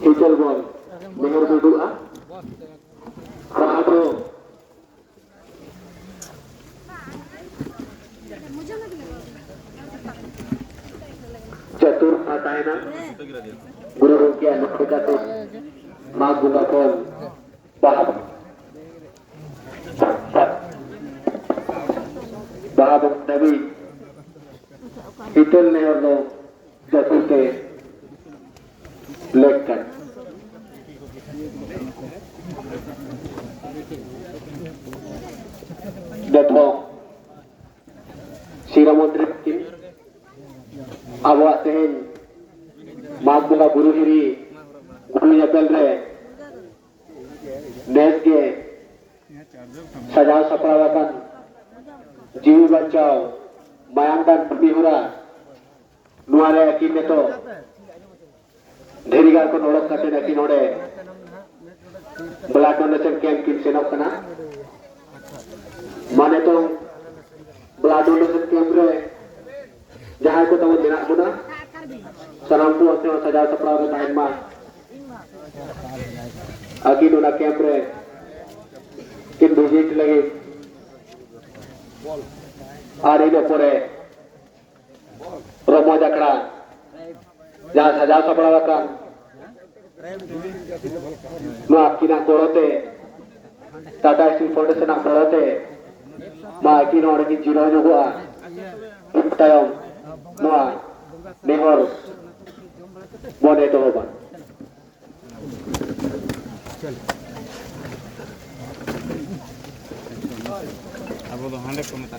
Hijalbon, dengar berdoa. Rahado, Catur Atayana, Guru Rukian Nukikatus, Magubakon, Bahab, Bahab Nabi, Hitul Neorno, Catur ke Lekkan. Dato Siramondri Kim Awak Tehen Magbuka Guru Hiri Guru Yapel Re Nes के सजाव सपरावाkan जीव बचाओ मायांगदान बिहुरा नुआरे की नेतो धेरिगार को नोड़क करते नकी नोड़े blood donation camp की सेनोक कना माने तो ब्लड डोनेशन कैंप रे जहां को तब देना बुना सलाम को असने सजाव सपराव के टाइम मा आकी डोना कैंप रे किन विजिट लगे आरे दो परे रोमो जकड़ा जहां सजाव सपराव का मा किना कोरोते टाटा स्टील फाउंडेशन आप कोरोते मा किना और की जीरो जो हुआ तायम मा नेहर बोने तो होगा अब तो 100 को मत